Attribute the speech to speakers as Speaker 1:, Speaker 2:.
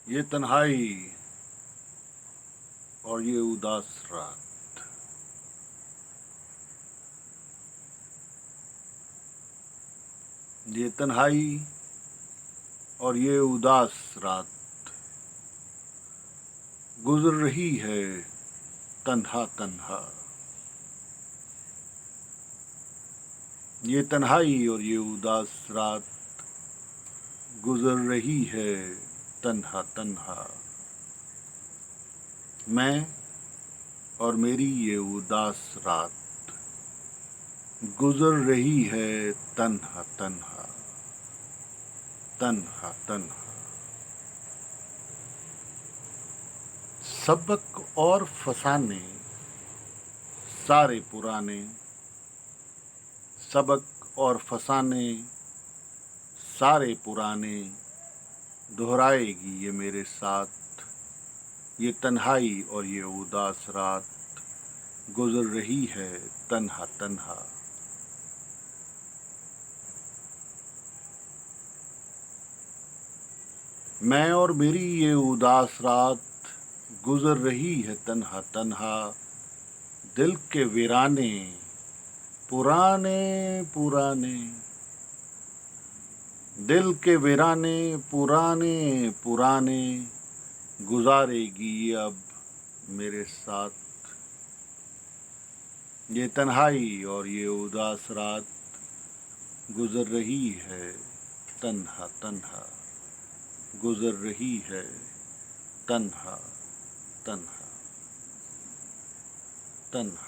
Speaker 1: یہ تنہائی اور یہ اداس رات، یہ تنہائی اور یہ اداس رات گزر رہی ہے تنہا تنہا۔ یہ تنہائی اور یہ اداس رات گزر رہی ہے تنہا تنہا۔ میں اور میری یہ اداس رات گزر رہی ہے تنہا تنہا، تنہا تنہا۔ سبق اور فسانے سارے پرانے، سبق اور فسانے سارے پرانے، دہرائے گی یہ میرے ساتھ۔ یہ تنہائی اور یہ اداس رات گزر رہی ہے تنہا تنہا۔ میں اور میری یہ اداس رات گزر رہی ہے تنہا تنہا۔ دل کے ویرانے پرانے پرانے، دل کے ویرانے پرانے پرانے، گزارے گی یہ اب میرے ساتھ۔ یہ تنہائی اور یہ اداس رات گزر رہی ہے تنہا تنہا، گزر رہی ہے تنہا تنہا تنہا۔